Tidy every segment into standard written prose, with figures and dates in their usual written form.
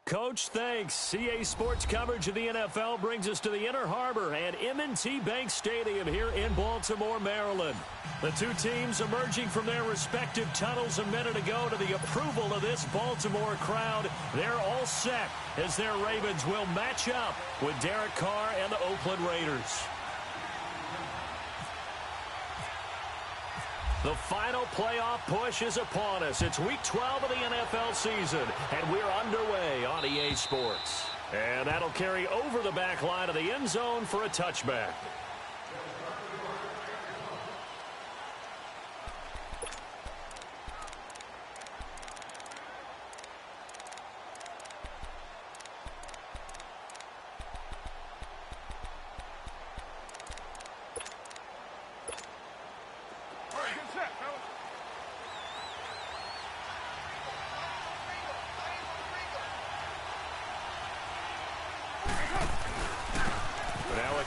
Coach, thanks. CA Sports coverage of the NFL brings us to the Inner Harbor at M&T Bank Stadium here in Baltimore, Maryland. The two teams emerging from their respective tunnels a minute ago to the approval of this Baltimore crowd. They're all set as their Ravens will match up with Derek Carr and the Oakland Raiders. The final playoff push is upon us. It's Week 12 of the NFL season, and we're underway on EA Sports. And that'll carry over the back line of the end zone for a touchback.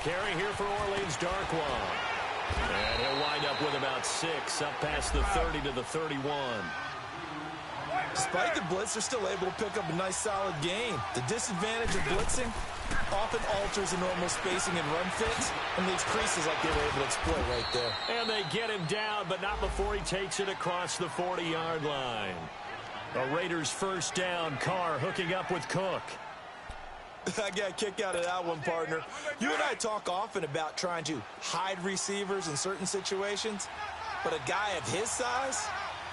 Carry here for Orleans, Darkwan. And he'll wind up with about 6, up past the 30 to the 31. Despite the blitz, they're still able to pick up a nice, solid gain. The disadvantage of blitzing often alters the normal spacing and run fits, and leaves creases like they were able to exploit right there. And they get him down, but not before he takes it across the 40-yard line. A Raiders first down. Carr hooking up with Cook. I got a kick out of that one, partner. You and I talk often about trying to hide receivers in certain situations, but a guy of his size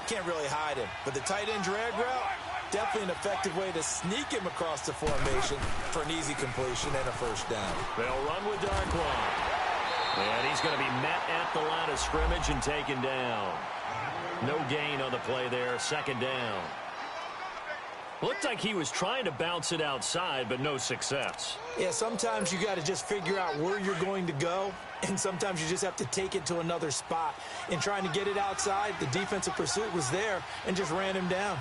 can't really hide him. But the tight end drag route, definitely an effective way to sneak him across the formation for an easy completion and a first down. They'll run with Darkwan. And he's going to be met at the line of scrimmage and taken down. No gain on the play there, second down. Looked like he was trying to bounce it outside, but no success. Yeah, sometimes you got to just figure out where you're going to go, and sometimes you just have to take it to another spot. In trying to get it outside, the defensive pursuit was there and just ran him down.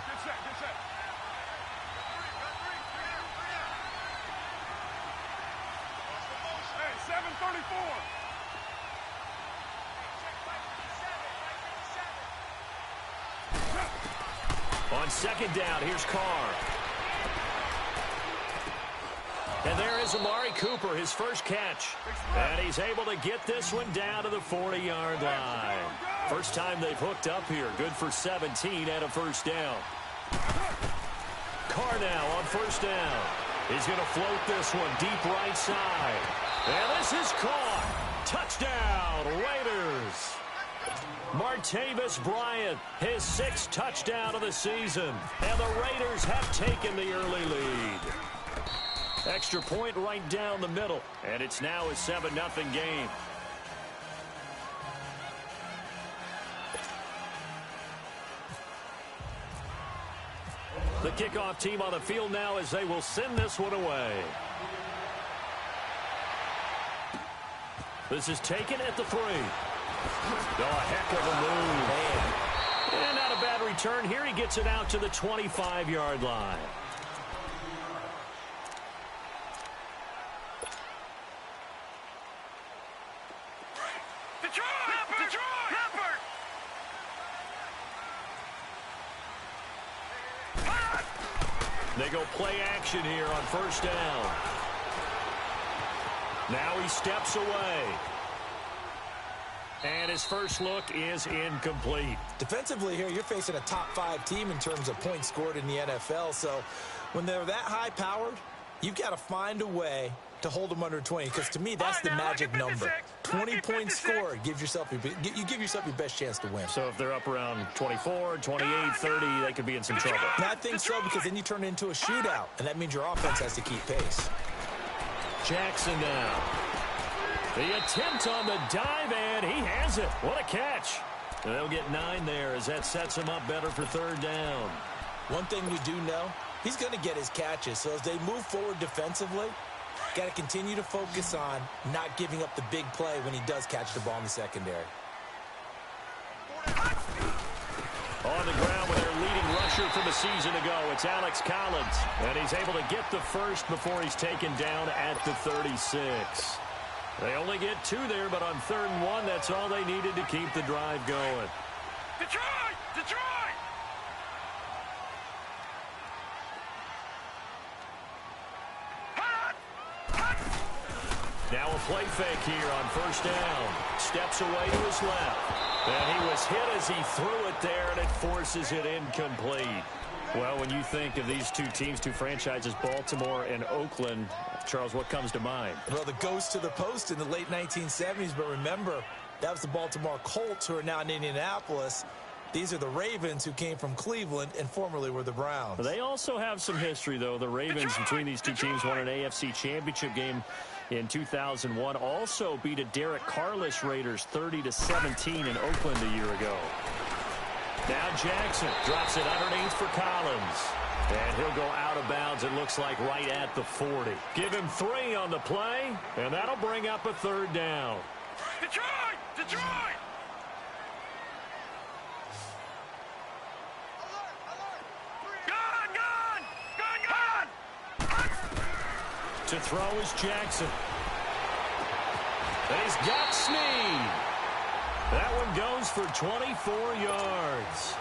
On second down, here's Carr. And there is Amari Cooper, his first catch. And he's able to get this one down to the 40-yard line. First time they've hooked up here. Good for 17 and a first down. Carr now on first down. He's going to float this one deep right side. And this is caught. Touchdown, Raiders. Martavis Bryant, his 6th touchdown of the season. And the Raiders have taken the early lead. Extra point right down the middle. And it's now a 7-0 game. The kickoff team on the field now as they will send this one away. This is taken at the 3. Oh, a heck of a move. And not a bad return here. He gets it out to the 25-yard line. They go play action here on first down. Now he steps away. And his first look is incomplete. Defensively here, you're facing a top 5 team in terms of points scored in the NFL. So when they're that high-powered, you've got to find a way to hold them under 20. Because to me, that's the magic number. 20 points scored, you give yourself your best chance to win. So if they're up around 24, 28, 30, they could be in some trouble. And I think so, because then you turn it into a shootout, and that means your offense has to keep pace. Jackson now. The attempt on the dive, and he has it. What a catch. They'll get 9 there as that sets him up better for third down. One thing we do know, he's going to get his catches. So as they move forward defensively, got to continue to focus on not giving up the big play when he does catch the ball in the secondary. On the ground with their leading rusher from a season ago, it's Alex Collins. And he's able to get the first before he's taken down at the 36. They only get 2 there, but on 3rd and 1, that's all they needed to keep the drive going. Detroit! Now a play fake here on first down. Steps away to his left. And he was hit as he threw it there, and it forces it incomplete. Well, when you think of these two teams, two franchises, Baltimore and Oakland, Charles, what comes to mind? Well, the ghost to the post in the late 1970s, but remember, that was the Baltimore Colts, who are now in Indianapolis. These are the Ravens, who came from Cleveland and formerly were the Browns. They also have some history, though. The Ravens, between these two teams, won an AFC championship game in 2001. Also beat a Derek Carless Raiders 30-17 in Oakland a year ago. Now Jackson drops it underneath for Collins. And he'll go out of bounds, it looks like, right at the 40. Give him 3 on the play, and that'll bring up a third down. Detroit! Detroit! To throw is Jackson. And he's got Snead. That one goes for 24 yards.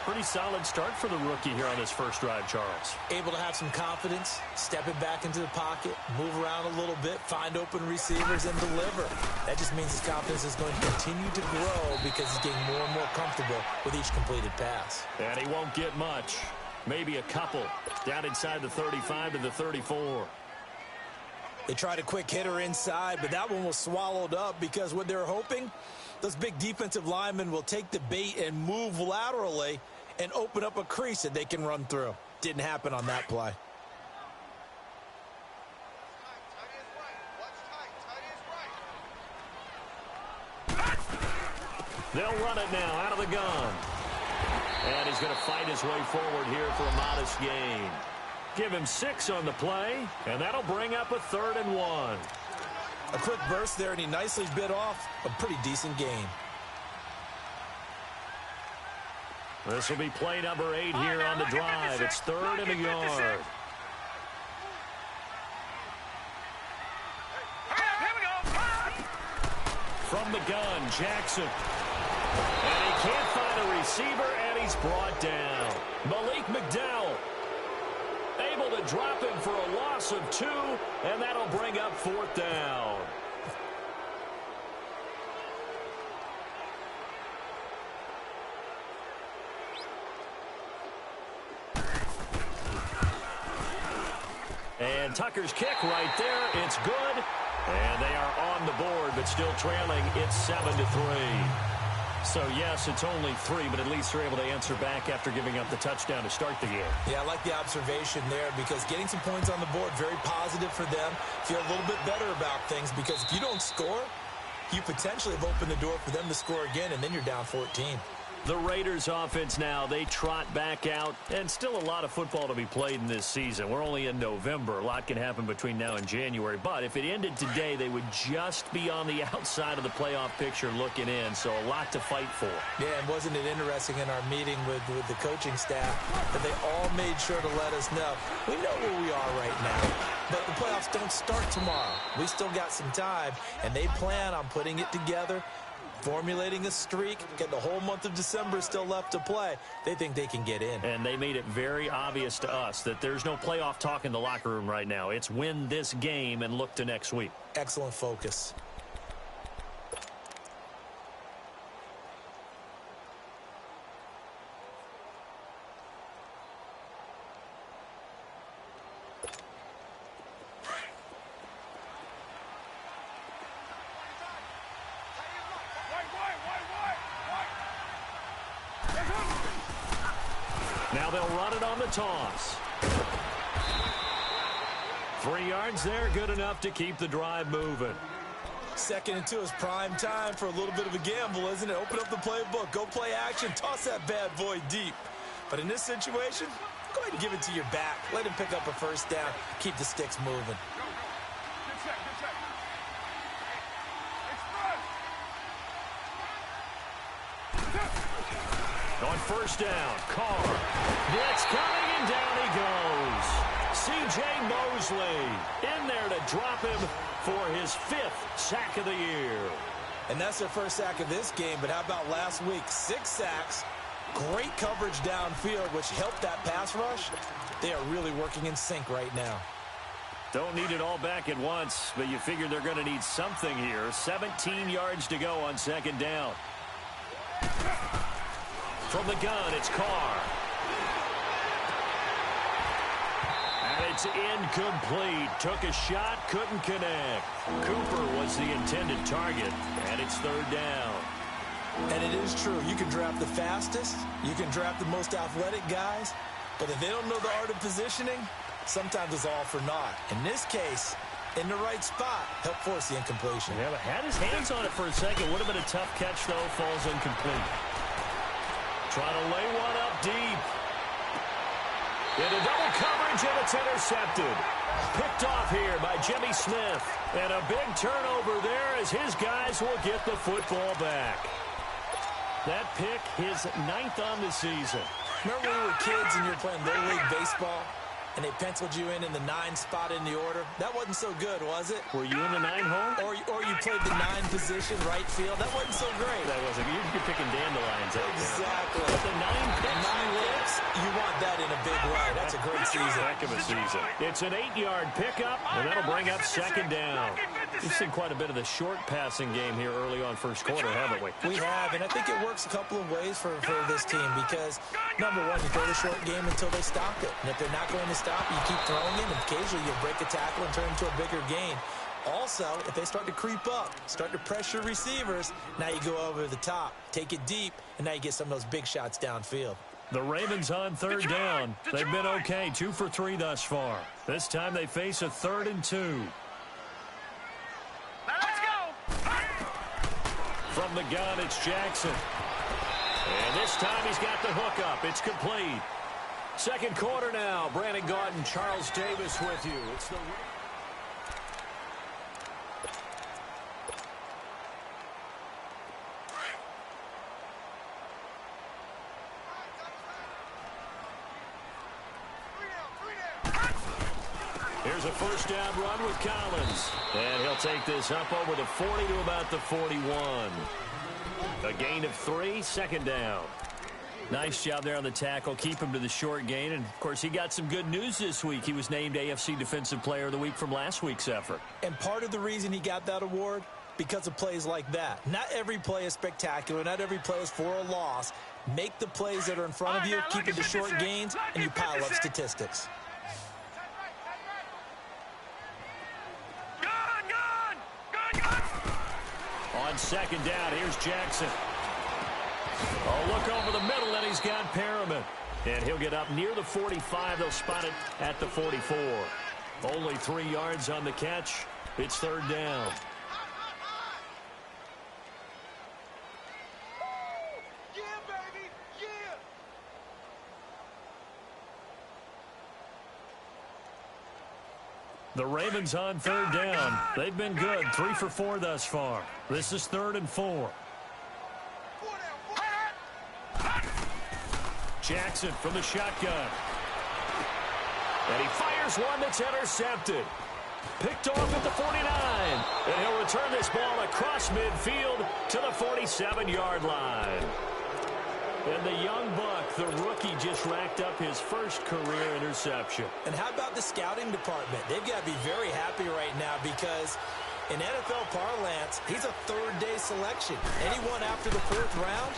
Pretty solid start for the rookie here on this first drive, Charles. Able to have some confidence, stepping back into the pocket, move around a little bit, find open receivers, and deliver. That just means his confidence is going to continue to grow because he's getting more and more comfortable with each completed pass. And he won't get much. Maybe a couple. Down inside the 35 to the 34. They tried a quick hitter inside, but that one was swallowed up because what they're hoping, those big defensive linemen will take the bait and move laterally and open up a crease that they can run through. Didn't happen on that play. They'll run it now out of the gun. And he's going to fight his way forward here for a modest gain. Give him 6 on the play, and that'll bring up a 3rd and 1. A quick burst there, and he nicely bit off a pretty decent gain. This will be play number 8 here on the drive. It's 3rd and a yard. From the gun, Jackson. And he can't find a receiver, and he's brought down. Malik McDowell able to drop him for a loss of 2, and that'll bring up 4th down. And Tucker's kick right there. It's good. And they are on the board, but still trailing. It's 7-3. So, yes, it's only 3, but at least they're able to answer back after giving up the touchdown to start the game. Yeah, I like the observation there because getting some points on the board, very positive for them. Feel a little bit better about things because if you don't score, you potentially have opened the door for them to score again, and then you're down 14. The Raiders offense now, they trot back out, and still a lot of football to be played in this season. We're only in November. A lot can happen between now and January, but if it ended today, they would just be on the outside of the playoff picture looking in, so a lot to fight for. Yeah, and wasn't it interesting in our meeting with the coaching staff that they all made sure to let us know, we know where we are right now, but the playoffs don't start tomorrow. We still got some time, and they plan on putting it together, formulating a streak, getting the whole month of December still left to play. They think they can get in. And they made it very obvious to us that there's no playoff talk in the locker room right now. It's win this game and look to next week. Excellent focus. Now they'll run it on the toss. 3 yards there, good enough to keep the drive moving. 2nd and 2 is prime time for a little bit of a gamble, isn't it? Open up the playbook, go play action, toss that bad boy deep. But in this situation, go ahead and give it to your back. Let him pick up a first down, keep the sticks moving. On first down, Carr. It's coming, and down he goes. C.J. Mosley in there to drop him for his 5th sack of the year. And that's their first sack of this game, but how about last week? 6 sacks, great coverage downfield, which helped that pass rush. They are really working in sync right now. Don't need it all back at once, but you figure they're going to need something here. 17 yards to go on second down. From the gun, it's Carr. And it's incomplete. Took a shot, couldn't connect. Cooper was the intended target, and it's third down. And it is true. You can draft the fastest. You can draft the most athletic guys. But if they don't know the art of positioning, sometimes it's all for naught. In this case, in the right spot, helped force the incompletion. Yeah, but had his hands on it for a second. Would have been a tough catch, though. Falls incomplete. Trying to lay one up deep. Into double coverage, and it's intercepted. Picked off here by Jimmy Smith. And a big turnover there as his guys will get the football back. That pick, his 9th on the season. Remember when we were kids and you were playing Little League Baseball and they penciled you in the 9 spot in the order? That wasn't so good, was it? Were you in the 9 hole? Or you played the 9 position, right field? That wasn't so great. That wasn't. You're picking dandelions out there. Exactly. But the 9 picks. 9 picks, you want that in a big way. That's a great season. Heck of a season. It's an 8-yard pickup, and that'll bring up second down. We've seen quite a bit of the short passing game here early on first quarter, haven't we? We have, and I think it works a couple of ways for this team because, number one, you throw the short game until they stop it. And if they're not going to stop it, you keep throwing it, and occasionally you break a tackle and turn it into a bigger gain. Also, if they start to creep up, start to pressure receivers, now you go over the top, take it deep, and now you get some of those big shots downfield. The Ravens on third down. They've been okay, 2 for 3 thus far. This time they face a 3rd and 2. Let's go. From the gun, it's Jackson. And this time he's got the hook up. It's complete. Second quarter now. Brandon Gaudin, Charles Davis with you. It's the... Here's a first down run with Collins. And he'll take this up over the 40 to about the 41. A gain of 3, second down. Nice job there on the tackle. Keep him to the short gain. And, of course, he got some good news this week. He was named AFC Defensive Player of the Week from last week's effort. And part of the reason he got that award, because of plays like that. Not every play is spectacular. Not every play is for a loss. Make the plays that are in front of you, keep it to short gains, and you pile up statistics. On second down, here's Jackson. Oh, look over the middle, and he's got Perriman. And he'll get up near the 45. They'll spot it at the 44. Only 3 yards on the catch. It's third down. Yeah, baby. Yeah. The Ravens on third down. They've been good. 3 for 4 thus far. This is 3rd and 4. Jackson from the shotgun. And he fires one that's intercepted. Picked off at the 49. And he'll return this ball across midfield to the 47-yard line. And the young buck, the rookie, just racked up his first career interception. And how about the scouting department? They've got to be very happy right now because in NFL parlance, he's a third-day selection. Anyone after the 4th round,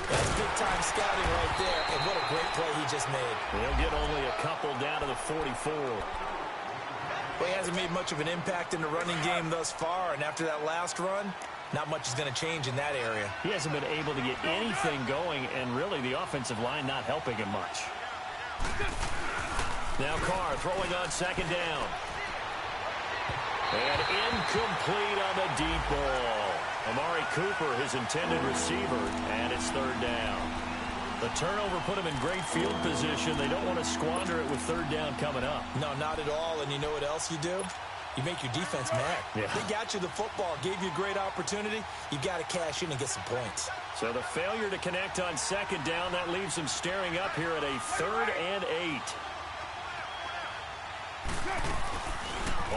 that's big-time scouting right there. And what a great play he just made. He'll get only a couple down to the 44. Well, he hasn't made much of an impact in the running game thus far. And after that last run, not much is going to change in that area. He hasn't been able to get anything going, and really the offensive line not helping him much. Now Carr throwing on second down. And incomplete on the deep ball. Amari Cooper, his intended receiver, and it's third down. The turnover put him in great field position. They don't want to squander it with third down coming up. No, not at all. And you know what else you do? You make your defense mad. Yeah. They got you the football, gave you a great opportunity. You got to cash in and get some points. So the failure to connect on second down, that leaves them staring up here at a 3rd and 8.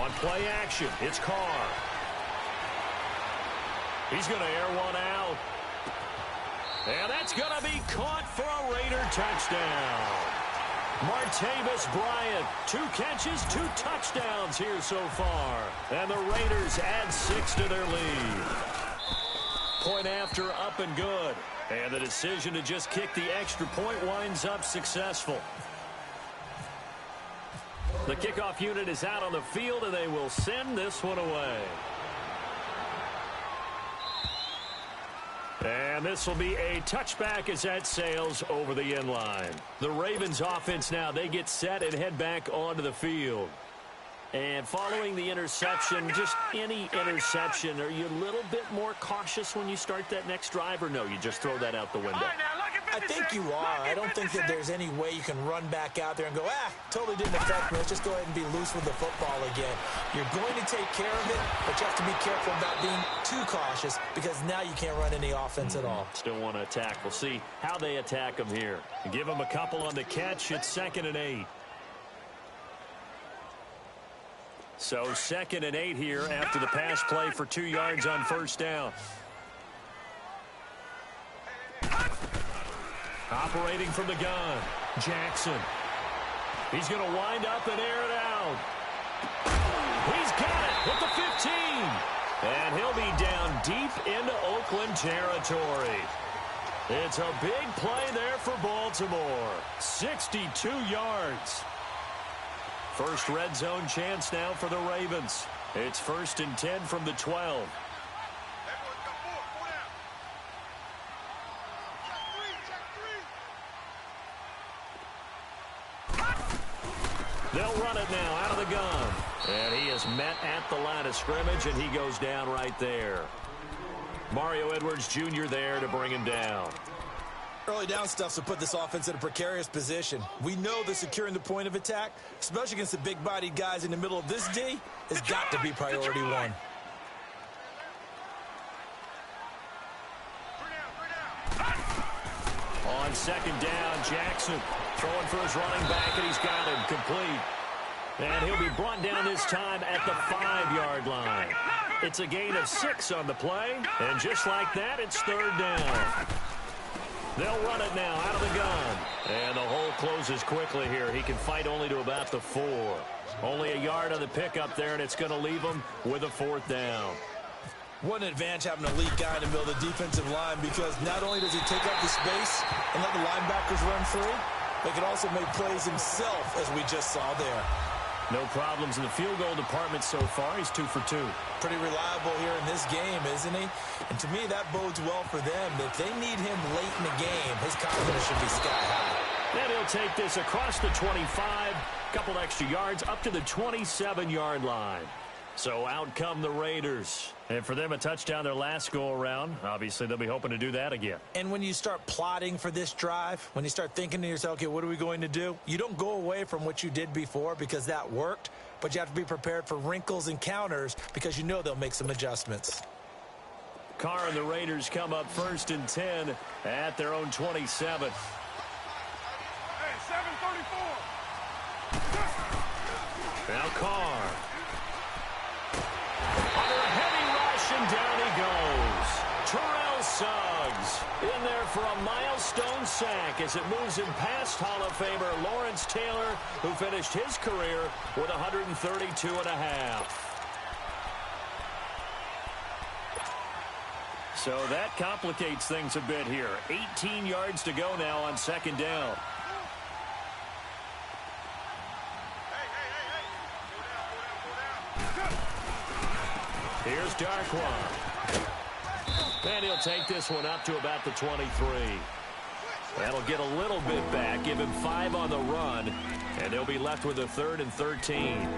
On play action, it's Carr. He's going to air one out. And that's going to be caught for a Raider touchdown. Martavis Bryant, 2 catches, 2 touchdowns here so far. And the Raiders add 6 to their lead. Point after, up and good. And the decision to just kick the extra point winds up successful. The kickoff unit is out on the field, and they will send this one away. And this will be a touchback as that sails over the end line. The Ravens offense now, they get set and head back onto the field. And following the interception, just any interception, are you a little bit more cautious when you start that next drive, or no, you just throw that out the window? I think you are. I don't think that there's any way you can run back out there and go, totally didn't affect me. Let's just go ahead and be loose with the football again. You're going to take care of it, but you have to be careful about being too cautious because now you can't run any offense at all. Still want to attack. We'll see how they attack them here. Give them a couple on the catch. It's 2nd and 8. So 2nd and 8 here after the pass play for 2 yards on first down. Operating from the gun, Jackson. He's going to wind up and air it out. He's got it at the 15. And he'll be down deep into Oakland territory. It's a big play there for Baltimore. 62 yards. First red zone chance now for the Ravens. It's 1st and 10 from the 12. They'll run it now out of the gun. And he is met at the line of scrimmage, and he goes down right there. Mario Edwards Jr. there to bring him down. Early down stuff to put this offense in a precarious position. We know that securing the point of attack, especially against the big-bodied guys in the middle of this D, has got to be priority one. On 2nd down, Jackson throwing for his running back, and he's got him complete. And he'll be brought down this time at the 5-yard line. It's a gain of 6 on the play, and just like that, it's 3rd down. They'll run it now out of the gun. And the hole closes quickly here. He can fight only to about the 4. Only a yard on the pickup there, and it's going to leave him with a 4th down. What an advantage having an elite guy in the middle of the defensive line, because not only does he take up the space and let the linebackers run free, but he can also make plays himself, as we just saw there. No problems in the field goal department so far. He's 2 for 2. Pretty reliable here in this game, isn't he? And to me, that bodes well for them. If they need him late in the game, his confidence should be sky high. And he'll take this across the 25, couple extra yards, up to the 27-yard line. So out come the Raiders. And for them, a touchdown their last go-around. Obviously, they'll be hoping to do that again. And when you start plotting for this drive, when you start thinking to yourself, okay, what are we going to do? You don't go away from what you did before because that worked, but you have to be prepared for wrinkles and counters because you know they'll make some adjustments. Carr and the Raiders come up 1st and 10 at their own 27. Hey, 7:34. Now Carr. Under a heavy rush, and down he goes. Terrell Suggs in there for a milestone sack as it moves him past Hall of Famer Lawrence Taylor, who finished his career with 132.5. So that complicates things a bit here. 18 yards to go now on 2nd down. Here's Darkwan. And he'll take this one up to about the 23. That'll get a little bit back, give him 5 on the run, and they'll be left with a 3rd and 13.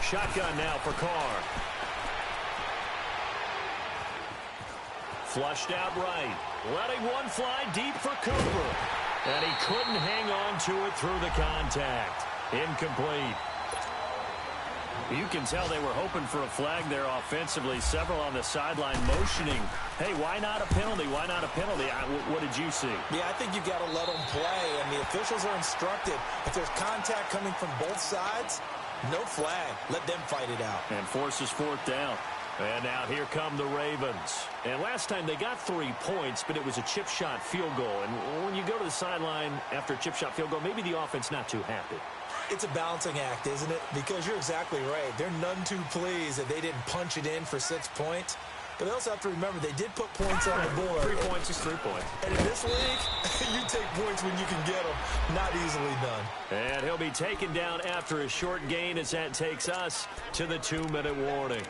Shotgun now for Carr. Flushed out right. Letting one fly deep for Cooper. And he couldn't hang on to it through the contact. Incomplete. You can tell they were hoping for a flag there offensively. Several on the sideline motioning, hey, why not a penalty? Why not a penalty? What did you see? Yeah, I think you got to let them play, and the officials are instructed. If there's contact coming from both sides, no flag. Let them fight it out. And forces fourth down. And now here come the Ravens. And last time they got 3 points, but it was a chip shot field goal. And when you go to the sideline after a chip shot field goal, maybe the offense not too happy. It's a balancing act, isn't it? Because you're exactly right. They're none too pleased that they didn't punch it in for 6 points. But they also have to remember they did put points on the board. 3 points is 3 points. And in this league, you take points when you can get them. Not easily done. And he'll be taken down after a short gain as that takes us to the 2-minute warning.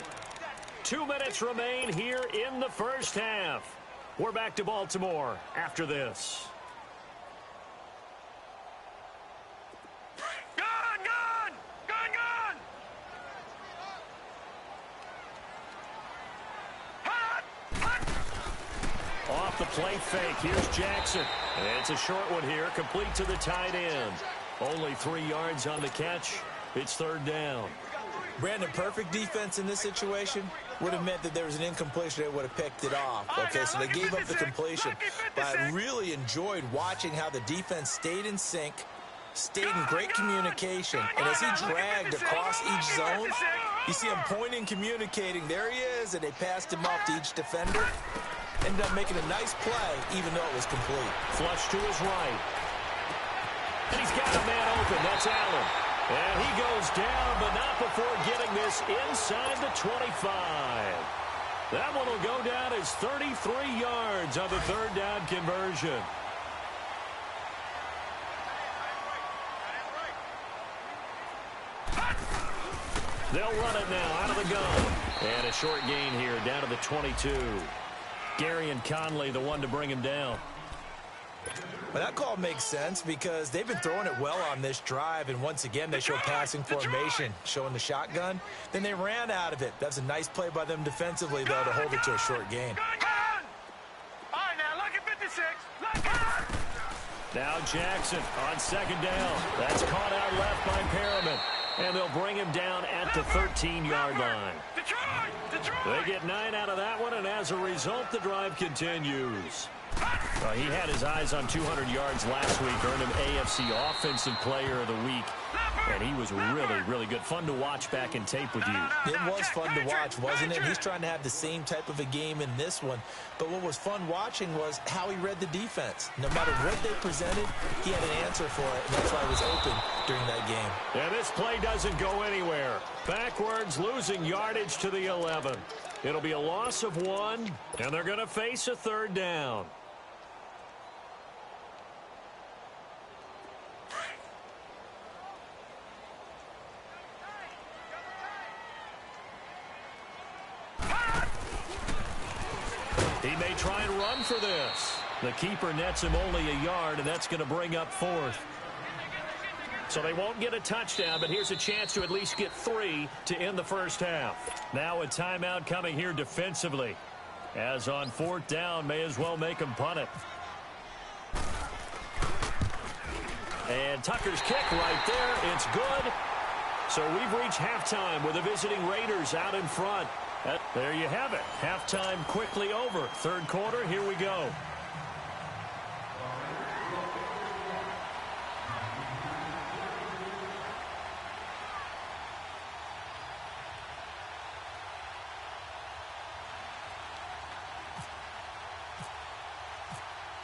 2 minutes remain here in the first half. We're back to Baltimore after this. Off the play fake. Here's Jackson. It's a short one here, complete to the tight end. Only 3 yards on the catch. It's third down. Brandon, perfect defense in this situation would have meant that there was an incompletion. They would have picked it off. Okay, so they gave up the completion. But I really enjoyed watching how the defense stayed in sync, stayed in great communication. And as he dragged across each zone, you see him pointing, communicating. There he is, and they passed him off to each defender. Ended up making a nice play, even though it was complete. Flush to his right. And he's got a man open. That's Allen. And he goes down, but not before getting this inside the 25. That one will go down as 33 yards on the third down conversion. They'll run it now out of the gun. And a short gain here down to the 22. Gary and Conley, the one to bring him down. Well, that call makes sense because they've been throwing it well on this drive, and once again they show passing formation, showing the shotgun. Then they ran out of it. That's a nice play by them defensively, though, to hold it to a short gain. All right, now look at 56. Now Jackson on second down. That's caught out left by Perriman. And they'll bring him down at the 13-yard line. They get 9 out of that one, and as a result, the drive continues. He had his eyes on 200 yards last week, earned him AFC Offensive Player of the Week. And he was really, really good. Fun to watch back in tape with you. It was fun to watch, wasn't it? He's trying to have the same type of a game in this one. But what was fun watching was how he read the defense. No matter what they presented, he had an answer for it, and that's why he was open during that game. And this play doesn't go anywhere. Backwards, losing yardage to the 11. It'll be a loss of 1, and they're going to face a third down. He may try and run for this. The keeper nets him only a yard, and that's going to bring up 4th. So they won't get a touchdown, but here's a chance to at least get 3 to end the first half. Now a timeout coming here defensively. As on 4th down, may as well make him punt it. And Tucker's kick right there. It's good. So we've reached halftime with the visiting Raiders out in front. There you have it. Halftime quickly over. Third quarter, here we go.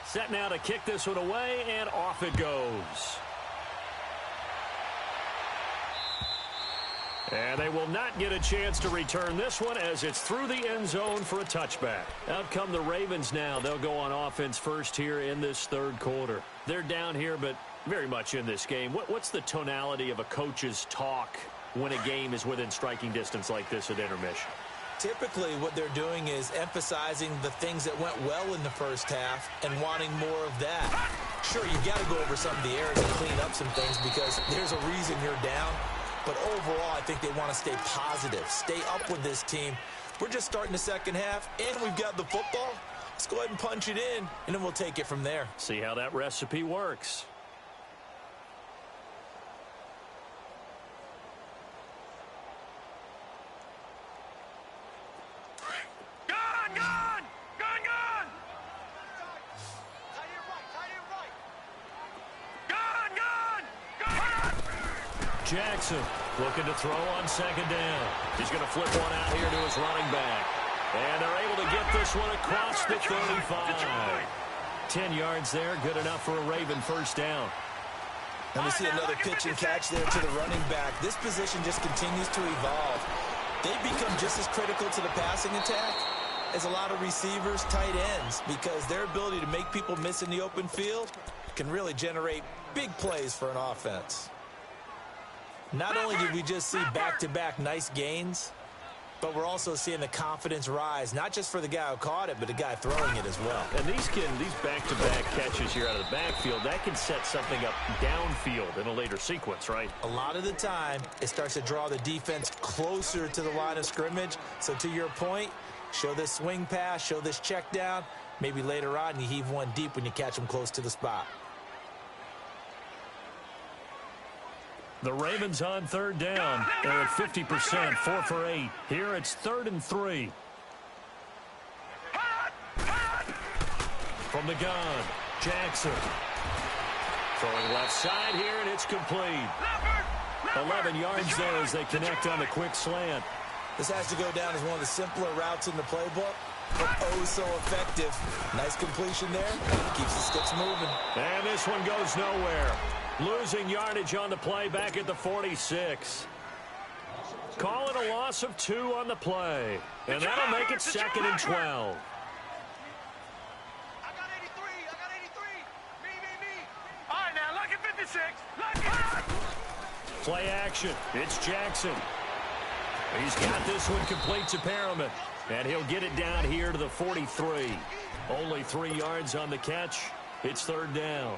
Set now to kick this one away, and off it goes. And they will not get a chance to return this one as it's through the end zone for a touchback. Out come the Ravens now. They'll go on offense first here in this third quarter. They're down here, but very much in this game. What's the tonality of a coach's talk when a game is within striking distance like this at intermission? Typically, what they're doing is emphasizing the things that went well in the first half and wanting more of that. Sure, you've got to go over some of the errors and clean up some things because there's a reason you're down. But overall, I think they want to stay positive, stay up with this team. We're just starting the second half, and we've got the football. Let's go ahead and punch it in, and then we'll take it from there. See how that recipe works. Jackson looking to throw on second down. He's going to flip one out here to his running back. And they're able to get this one across the 35. 10 yards there, good enough for a Raven first down. And we see another pitch and catch there to the running back. This position just continues to evolve. They become just as critical to the passing attack as a lot of receivers, tight ends, because their ability to make people miss in the open field can really generate big plays for an offense. Not only did we just see back-to-back nice gains, but we're also seeing the confidence rise, not just for the guy who caught it, but the guy throwing it as well. And these back-to-back catches here out of the backfield, that can set something up downfield in a later sequence, right? A lot of the time, it starts to draw the defense closer to the line of scrimmage. So to your point, show this swing pass, show this check down. Maybe later on, you heave one deep when you catch them close to the spot. The Ravens on third down. They're at 50%, 4 for 8. Here it's 3rd and 3. From the gun, Jackson. Throwing left side here, and it's complete. 11 yards there as they connect on the quick slant. This has to go down as one of the simpler routes in the playbook, but oh so effective. Nice completion there. Keeps the sticks moving. And this one goes nowhere. Losing yardage on the play back at the 46. Call it a loss of 2 on the play. And that'll make it 2nd and 12. I got 83. I got 83. Me. All right, now, look at 56. Play action. It's Jackson. He's got this one complete to Perriman. And he'll get it down here to the 43. Only 3 yards on the catch. It's 3rd down.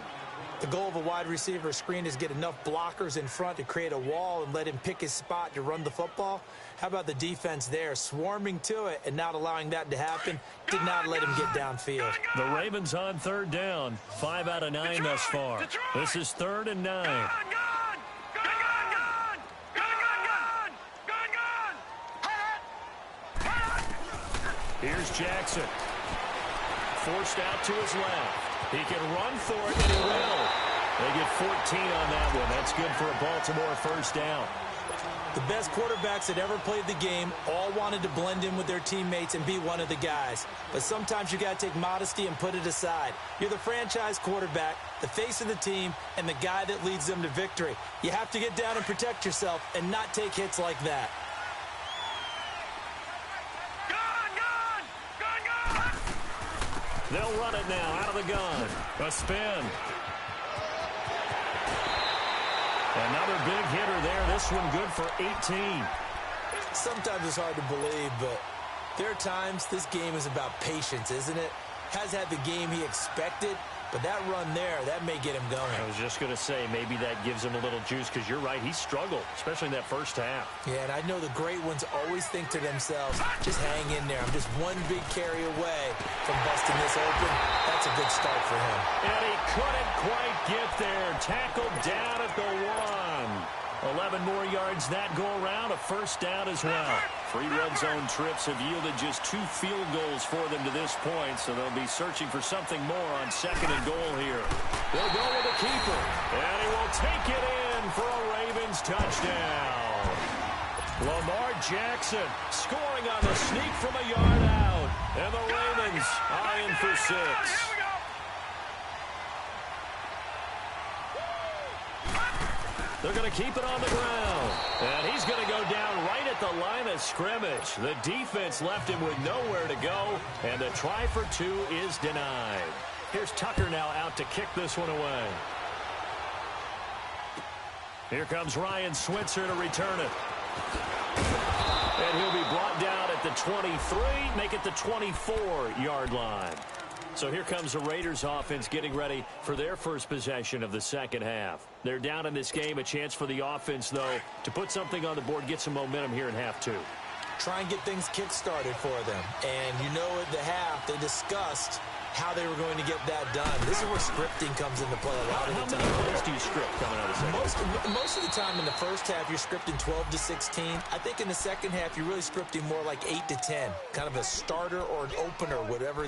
The goal of a wide receiver screen is get enough blockers in front to create a wall and let him pick his spot to run the football. How about the defense there, swarming to it and not allowing that to happen? Did not let him get downfield. The Ravens on 3rd down, 5 out of 9 thus far. This is 3rd and 9. Here's Jackson. Forced out to his left. He can run for it, and he will. They get 14 on that one. That's good for a Baltimore first down. The best quarterbacks that ever played the game all wanted to blend in with their teammates and be one of the guys. But sometimes you got to take modesty and put it aside. You're the franchise quarterback, the face of the team, and the guy that leads them to victory. You have to get down and protect yourself and not take hits like that. They'll run it now out of the gun. A spin. Another big hitter there. This one good for 18. Sometimes it's hard to believe, but there are times this game is about patience, isn't it? Has had the game he expected, but that run there, that may get him going. I was just going to say, maybe that gives him a little juice, because you're right, he struggled, especially in that first half. Yeah, and I know the great ones always think to themselves, just hang in there. I'm just one big carry away from busting this open. That's a good start for him. And he couldn't quite get there. Tackled down at the 1. 11 more yards that go around, a first down as well. 3 red zone trips have yielded just 2 field goals for them to this point, so they'll be searching for something more on 2nd and goal here. They'll go with the keeper, and he will take it in for a Ravens touchdown. Lamar Jackson scoring on the sneak from a yard out, and the Ravens are in for 6. They're going to keep it on the ground. And he's going to go down right at the line of scrimmage. The defense left him with nowhere to go. And the try for 2 is denied. Here's Tucker now out to kick this one away. Here comes Ryan Switzer to return it. And he'll be brought down at the 23, make it the 24-yard line. So here comes the Raiders offense getting ready for their first possession of the second half. They're down in this game. A chance for the offense, though, to put something on the board, get some momentum here in half 2. Try and get things kick-started for them. And you know at the half, they discussed how they were going to get that done. This is where scripting comes into play a lot of the time. How many plays do you script coming out of the second? Most of the time in the first half, you're scripting 12 to 16. I think in the second half, you're really scripting more like 8 to 10. Kind of a starter or an opener, whatever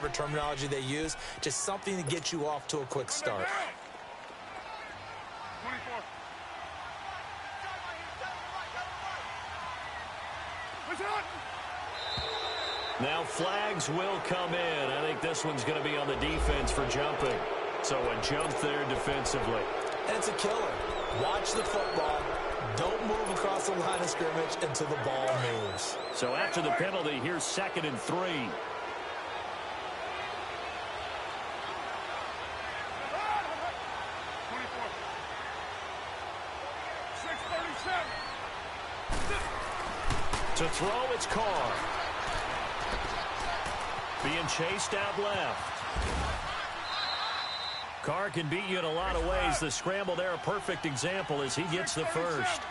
terminology they use. Just something to get you off to a quick start. 24. Now flags will come in. I think this one's going to be on the defense for jumping. So a jump there defensively. And it's a killer. Watch the football. Don't move across the line of scrimmage until the ball moves. So after the penalty, here's 2nd and 3. To throw, it's Carr. Being chased out left. Carr can beat you in a lot of ways. The scramble there, a perfect example as he gets the first.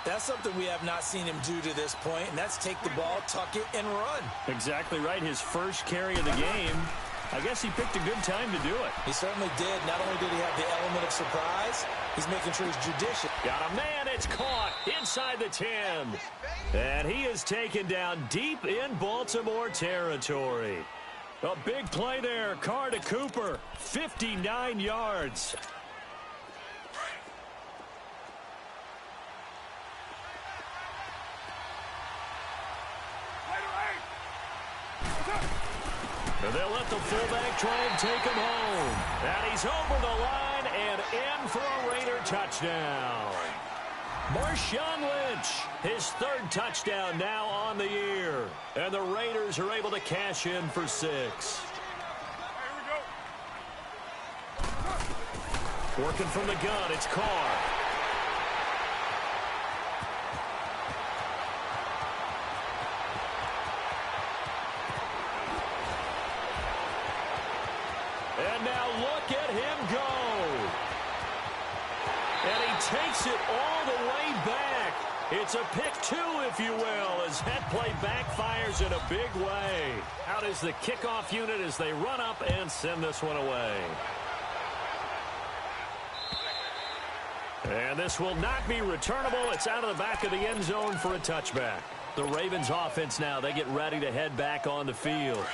That's something we have not seen him do to this point, and that's take the ball, tuck it, and run. Exactly right. His first carry of the game. I guess he picked a good time to do it. He certainly did. Not only did he have the element of surprise, he's making sure he's judicious. Got a man. It's caught inside the 10. And he is taken down deep in Baltimore territory. A big play there. Carr to Cooper. 59 yards. And they'll let the fullback try and take him home. And he's over the line and in for a Raider touchdown. Marshawn Lynch, his 3rd touchdown now on the year. And the Raiders are able to cash in for 6. Working from the gun, it's Carr. And now look at him go. And he takes it all the way back. It's a pick 2, if you will, as that play backfires in a big way. Out is the kickoff unit as they run up and send this one away. And this will not be returnable. It's out of the back of the end zone for a touchback. The Ravens offense now, they get ready to head back on the field.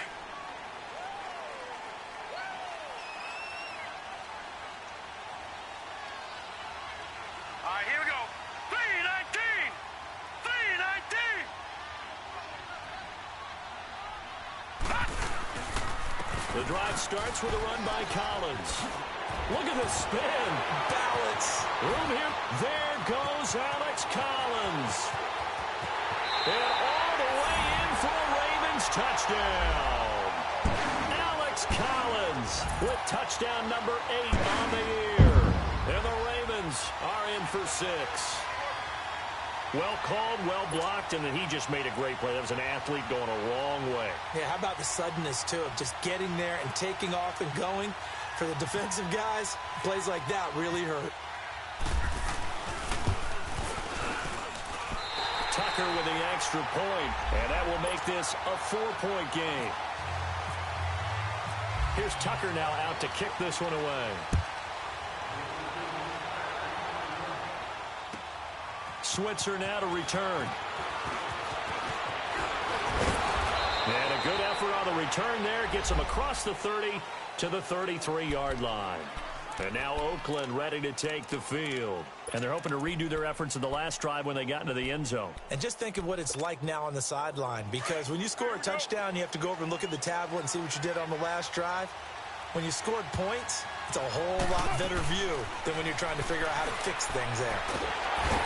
The drive starts with a run by Collins. Look at the spin. Balance. Room here. There goes Alex Collins. And all the way in for a Ravens touchdown. Alex Collins with touchdown number 8 on the year. And the Ravens are in for 6. Well called, well blocked, and then he just made a great play. That was an athlete going a long way. Yeah, how about the suddenness, too, of just getting there and taking off and going? For the defensive guys, plays like that really hurt. Tucker with the extra point, and that will make this a 4-point game. Here's Tucker now out to kick this one away. Switzer now to return. And a good effort on the return there. Gets him across the 30 to the 33-yard line. And now Oakland ready to take the field. And they're hoping to redo their efforts in the last drive when they got into the end zone. And just think of what it's like now on the sideline. Because when you score a touchdown, you have to go over and look at the tablet and see what you did on the last drive. When you scored points, it's a whole lot better view than when you're trying to figure out how to fix things there.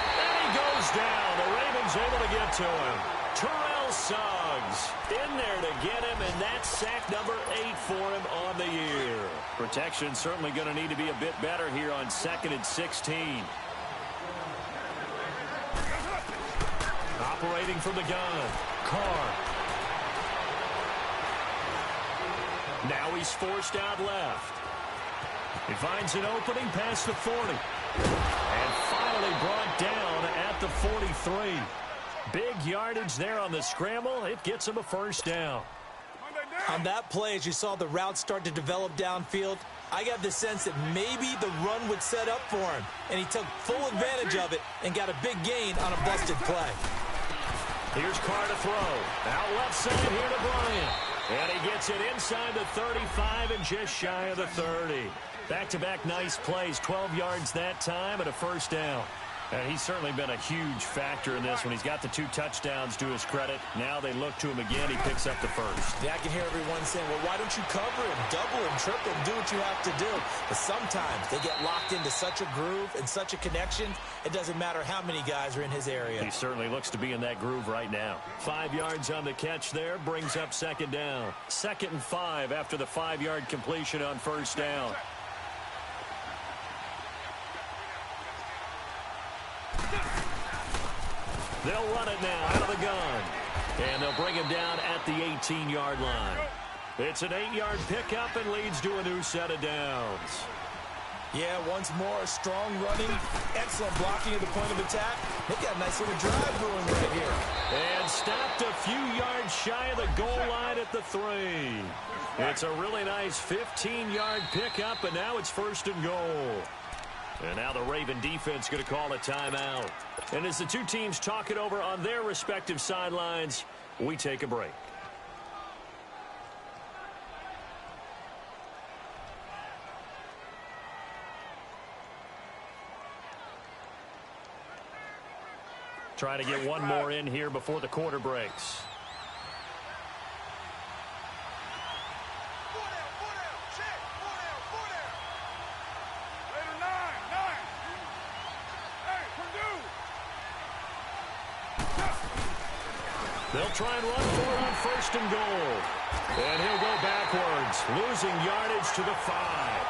And he goes down. The Ravens able to get to him. Terrell Suggs in there to get him, and that's sack number 8 for him on the year. Protection certainly going to need to be a bit better here on 2nd and 16. Operating from the gun, Carr. Now he's forced out left. He finds an opening past the 40. And finally brought down at the 43. Big yardage there on the scramble. It gets him a first down. On that play, as you saw the route start to develop downfield, I got the sense that maybe the run would set up for him. And he took full advantage of it and got a big gain on a busted play. Here's Carr to throw. Out left side here to Bryant. And he gets it inside the 35 and just shy of the 30. Back-to-back nice plays, 12 yards that time and a first down. And he's certainly been a huge factor in this when he's got the 2 touchdowns to his credit. Now they look to him again. He picks up the first. Yeah, I can hear everyone saying, well, why don't you cover him, double him, triple him, do what you have to do. But sometimes they get locked into such a groove and such a connection, it doesn't matter how many guys are in his area. He certainly looks to be in that groove right now. 5 yards on the catch there, brings up second down. 2nd and 5 after the 5-yard completion on first down. They'll run it now out of the gun. And they'll bring him down at the 18-yard line. It's an 8-yard pickup and leads to a new set of downs. Yeah, once more, strong running, excellent blocking at the point of attack. They got a nice little drive brewing right here. And stopped a few yards shy of the goal line at the 3. It's a really nice 15-yard pickup, and now it's 1st and goal. And now the Raven defense going to call a timeout. And as the 2 teams talk it over on their respective sidelines, we take a break. Trying to get one more in here before the quarter breaks. They'll try and run for it on 1st and goal. And he'll go backwards, losing yardage to the 5.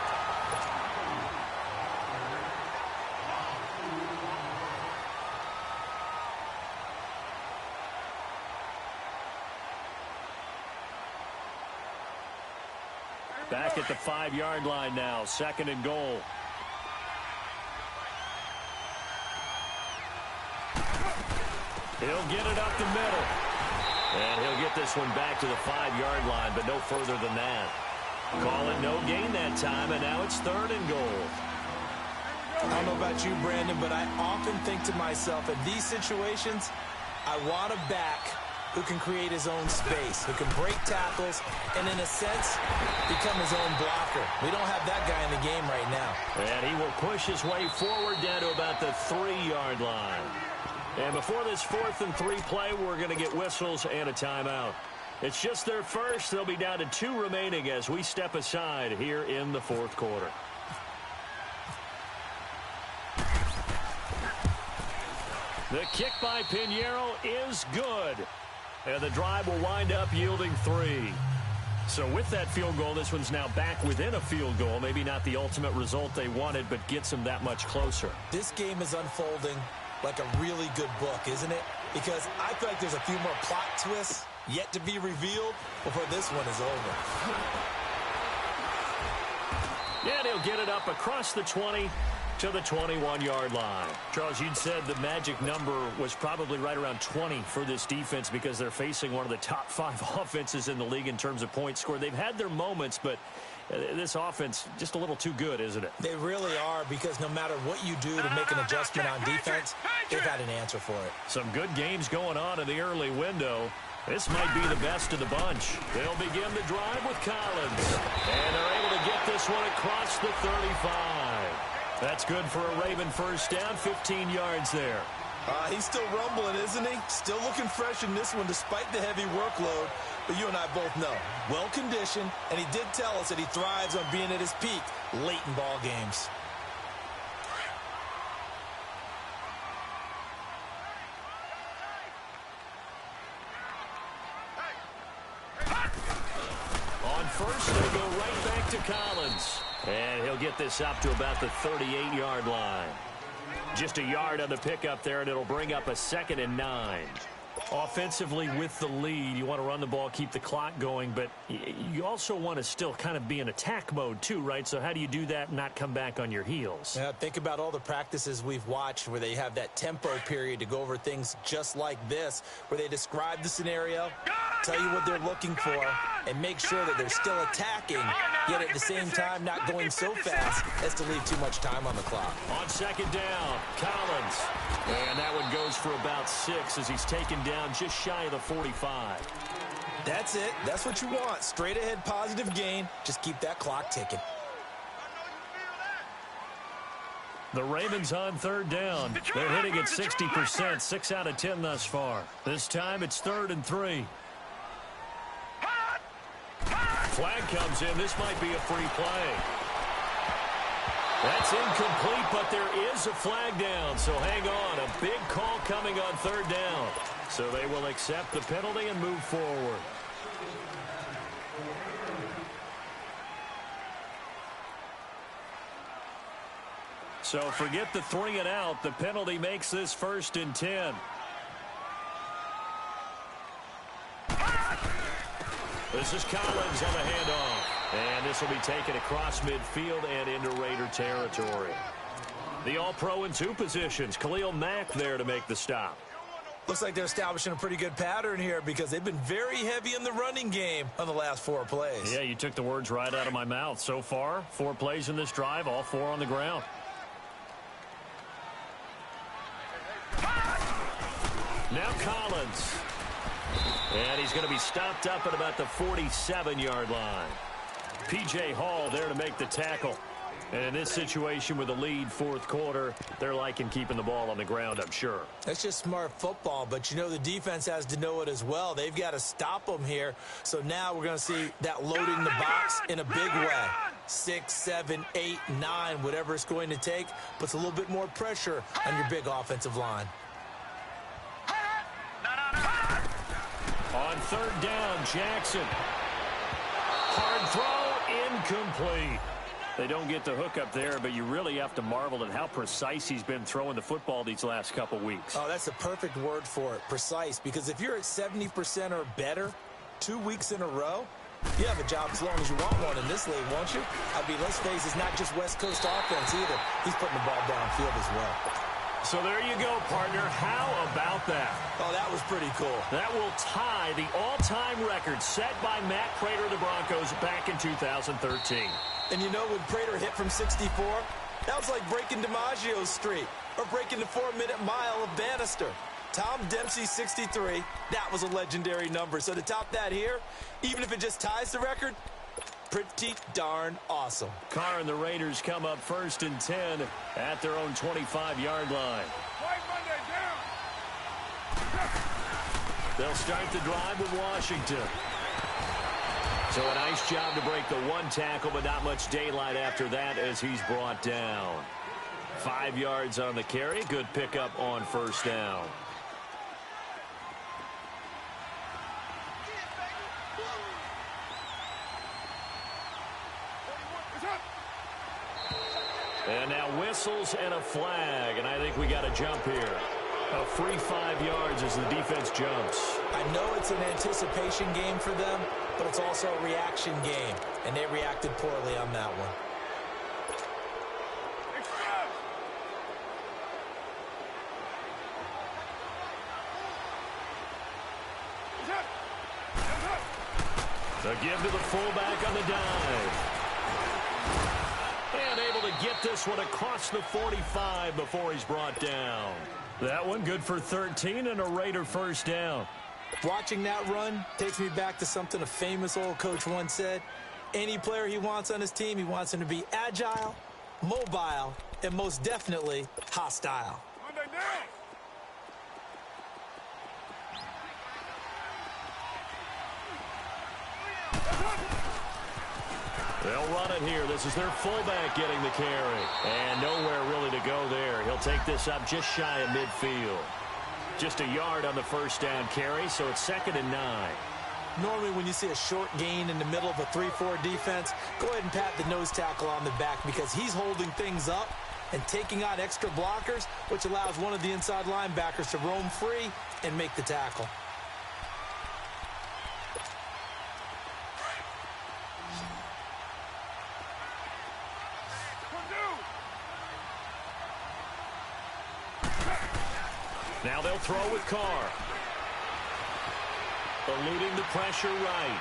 Back at the 5-yard line now, 2nd and goal. He'll get it up the middle. And he'll get this one back to the 5-yard line, but no further than that. Call it no gain that time, and now it's 3rd and goal. I don't know about you, Brandon, but I often think to myself, in these situations, I want a back who can create his own space, who can break tackles, and in a sense, become his own blocker. We don't have that guy in the game right now. And he will push his way forward down to about the 3-yard line. And before this 4th and 3 play, we're going to get whistles and a timeout. It's just their first. They'll be down to 2 remaining as we step aside here in the 4th quarter. The kick by Pinheiro is good. And the drive will wind up yielding 3. So with that field goal, this one's now back within a field goal. Maybe not the ultimate result they wanted, but gets them that much closer. This game is unfolding like a really good book, isn't it? Because I feel like there's a few more plot twists yet to be revealed before this one is over. Yeah, they'll get it up across the 20 to the 21-yard line. Charles, you'd said the magic number was probably right around 20 for this defense because they're facing one of the top 5 offenses in the league in terms of points scored. They've had their moments, but this offense just a little too good, isn't it? They really are, because no matter what you do to make an adjustment on defense, they've had an answer for it. Some good games going on in the early window. This might be the best of the bunch. They'll begin the drive with Collins. And they're able to get this one across the 35. That's good for a Raven first down, 15 yards there. He's still rumbling, isn't he? Still looking fresh in this one despite the heavy workload. But you and I both know, well-conditioned, and he did tell us that he thrives on being at his peak late in ball games. On first, they go right back to Collins. And he'll get this up to about the 38-yard line. Just a yard on the pickup there, and it'll bring up a 2nd and 9. Offensively with the lead, you want to run the ball, keep the clock going, but you also want to still kind of be in attack mode too, right? So how do you do that and not come back on your heels? Yeah, think about all the practices we've watched where they have that tempo period to go over things just like this, where they describe the scenario, tell you what they're looking for, and make sure that they're still attacking, yet at the same time not going so fast as to leave too much time on the clock. On 2nd down, Collins. And that one goes for about 6 as he's taken down just shy of the 45. That's it. That's what you want. Straight ahead positive gain. Just keep that clock ticking. The Ravens on third down. They're hitting at 60%, 6 out of 10 thus far. This time it's 3rd and 3. Flag comes in. This might be a free play. That's incomplete, but there is a flag down. So hang on. A big call coming on 3rd down. So they will accept the penalty and move forward. So forget the 3 and out. The penalty makes this 1st and 10. This is Collins on the handoff. And this will be taken across midfield and into Raider territory. The All-Pro in 2 positions. Khalil Mack there to make the stop. Looks like they're establishing a pretty good pattern here because they've been very heavy in the running game on the last 4 plays. Yeah, you took the words right out of my mouth. So far, 4 plays in this drive, all 4 on the ground. Now Collins. And he's going to be stopped up at about the 47-yard line. P.J. Hall there to make the tackle. And in this situation with a lead 4th quarter, they're liking keeping the ball on the ground, I'm sure. That's just smart football, but you know the defense has to know it as well. They've got to stop them here. So now we're going to see that loading the box in a big way. 6, 7, 8, 9, whatever it's going to take, puts a little bit more pressure on your big offensive line. On 3rd down, Jackson. Hard throw, incomplete. They don't get the hook up there, but you really have to marvel at how precise he's been throwing the football these last couple weeks. Oh, that's the perfect word for it, precise. Because if you're at 70% or better 2 weeks in a row, you have a job as long as you want one in this league, won't you? I mean, let's face it, it's not just West Coast offense either. He's putting the ball downfield as well. So there you go, partner. How about that? Oh, that was pretty cool. That will tie the all-time record set by Matt Prater of the Broncos back in 2013. And you know, when Prater hit from 64, that was like breaking DiMaggio's streak or breaking the 4-minute mile of Bannister. Tom Dempsey, 63, that was a legendary number. So to top that here, even if it just ties the record, pretty darn awesome. Carr and the Raiders come up 1st and 10 at their own 25-yard line. They'll start the drive with Washington. So a nice job to break the 1 tackle, but not much daylight after that as he's brought down. 5 yards on the carry. Good pickup on 1st down. And now whistles and a flag, and I think we got a jump here. A free 5 yards as the defense jumps. I know it's an anticipation game for them, but it's also a reaction game, and they reacted poorly on that one. The give to the fullback on the dive. And able to get this one across the 45 before he's brought down. That one good for 13 and a Raider 1st down. Watching that run takes me back to something a famous old coach once said. Any player he wants on his team, he wants him to be agile, mobile, and most definitely hostile. They'll run it here. This is their fullback getting the carry. And nowhere really to go there. He'll take this up just shy of midfield. Just a yard on the 1st down carry, so it's 2nd and 9. Normally when you see a short gain in the middle of a 3-4 defense, go ahead and pat the nose tackle on the back because he's holding things up and taking out extra blockers, which allows one of the inside linebackers to roam free and make the tackle. Now they'll throw with Carr. Eluding the pressure right.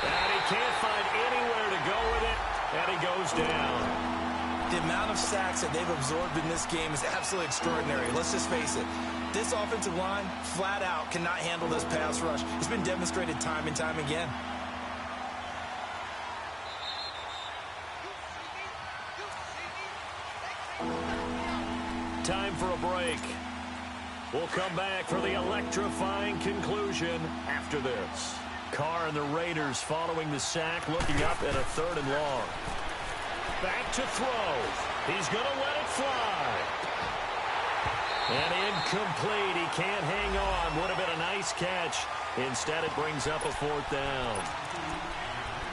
And he can't find anywhere to go with it. And he goes down. The amount of sacks that they've absorbed in this game is absolutely extraordinary. Let's just face it. This offensive line, flat out, cannot handle this pass rush. It's been demonstrated time and time again. Time for a break. We'll come back for the electrifying conclusion after this. Carr and the Raiders following the sack, looking up at a 3rd and long. Back to throw. He's going to let it fly. And incomplete. He can't hang on. Would have been a nice catch. Instead, it brings up a 4th down.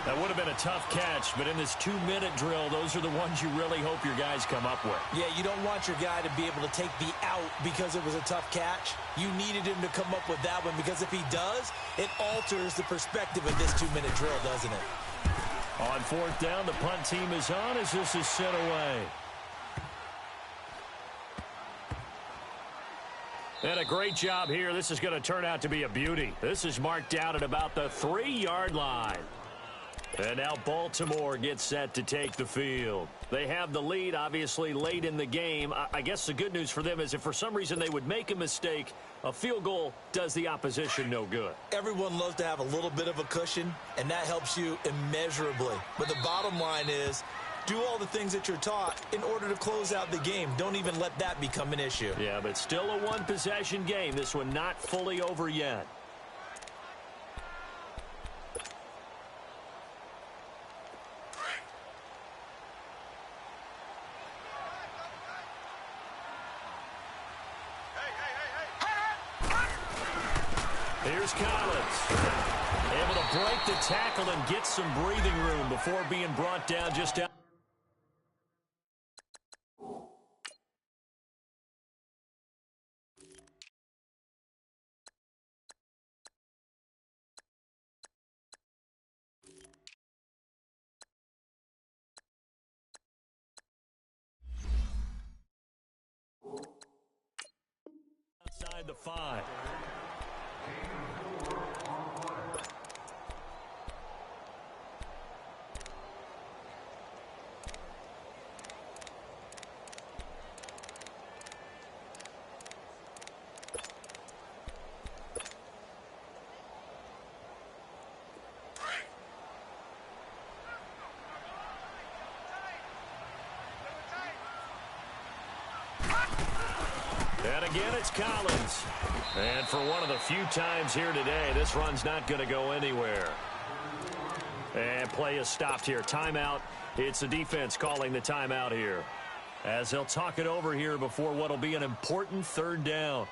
That would have been a tough catch, but in this 2-minute drill, those are the ones you really hope your guys come up with. Yeah, you don't want your guy to be able to take the out because it was a tough catch. You needed him to come up with that one because if he does, it alters the perspective of this 2-minute drill, doesn't it? On 4th down, the punt team is on as this is sent away. And a great job here. This is going to turn out to be a beauty. This is marked out at about the 3-yard line. And now Baltimore gets set to take the field. They have the lead, obviously, late in the game. I guess the good news for them is if for some reason they would make a mistake, a field goal does the opposition no good. Everyone loves to have a little bit of a cushion, and that helps you immeasurably. But the bottom line is, do all the things that you're taught in order to close out the game. Don't even let that become an issue. Yeah, but still a one-possession game. This one not fully over yet. Here's Collins. Able to break the tackle and get some breathing room before being brought down just out. Outside the 5. And again, it's Collins. And for one of the few times here today, this run's not going to go anywhere. And play is stopped here. Timeout. It's the defense calling the timeout here, as they'll talk it over here before what will be an important 3rd down.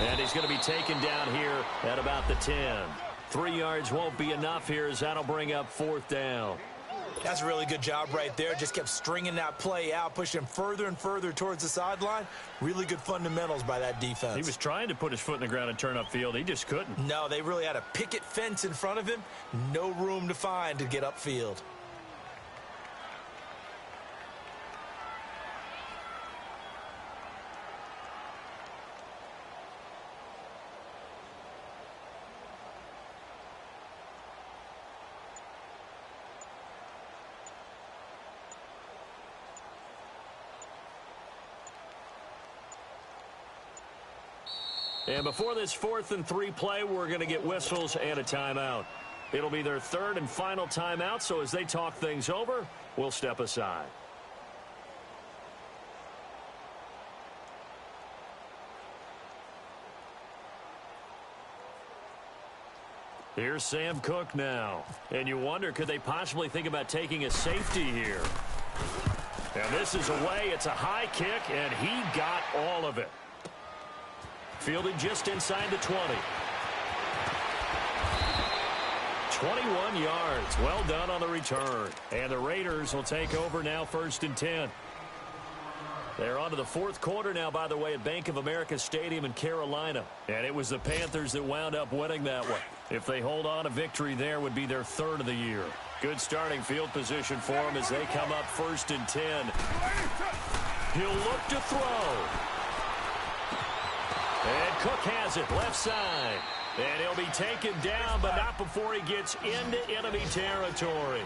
And he's going to be taken down here at about the 10. 3 yards won't be enough here as that'll bring up 4th down. That's a really good job right there. Just kept stringing that play out, pushing further and further towards the sideline. Really good fundamentals by that defense. He was trying to put his foot in the ground and turn upfield. He just couldn't. No, they really had a picket fence in front of him. No room to find to get upfield. And before this 4th and 3 play, we're going to get whistles and a timeout. It'll be their 3rd and final timeout, so as they talk things over, we'll step aside. Here's Sam Cook now. And you wonder, could they possibly think about taking a safety here? And this is away. It's a high kick, and he got all of it. Fielded just inside the 20. 21 yards. Well done on the return. And the Raiders will take over now 1st and 10. They're on to the 4th quarter now, by the way, at Bank of America Stadium in Carolina. And it was the Panthers that wound up winning that one. If they hold on, a victory there would be their 3rd of the year. Good starting field position for them as they come up 1st and 10. He'll look to throw. And Cook has it left side. And he'll be taken down, but not before he gets into enemy territory.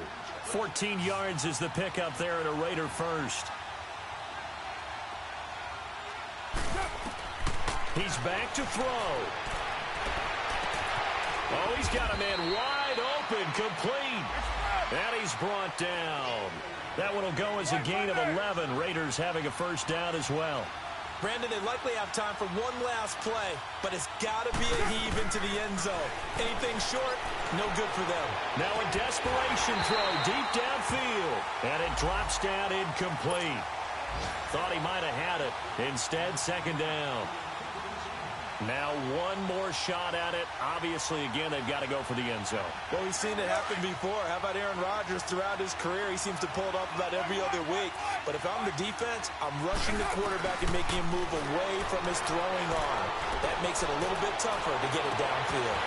14 yards is the pickup there at a Raider first. He's back to throw. Oh, he's got a man wide open, complete. And he's brought down. That one will go as a gain of 11. Raiders having a first down as well. Brandon, they likely have time for one last play, but it's got to be a heave into the end zone. Anything short, no good for them. Now a desperation throw deep downfield, and it drops down incomplete. Thought he might have had it. Instead, second down. Now one more shot at it. Obviously, again, they've got to go for the end zone. Well, we've seen it happen before. How about Aaron Rodgers throughout his career? He seems to pull it off about every other week. But if I'm the defense, I'm rushing the quarterback and making him move away from his throwing arm. That makes it a little bit tougher to get it downfield.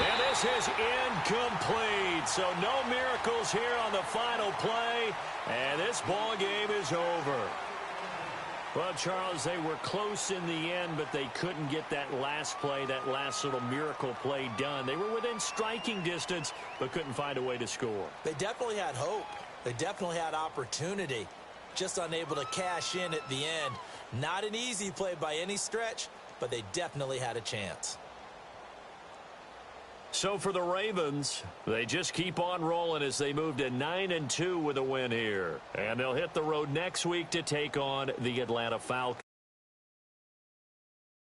And this is incomplete. So no miracles here on the final play. And this ball game is over. Well, Charles, they were close in the end, but they couldn't get that last play, that last little miracle play done. They were within striking distance, but couldn't find a way to score. They definitely had hope. They definitely had opportunity. Just unable to cash in at the end. Not an easy play by any stretch, but they definitely had a chance. So for the Ravens, they just keep on rolling as they move to 9-2 with a win here. And they'll hit the road next week to take on the Atlanta Falcons.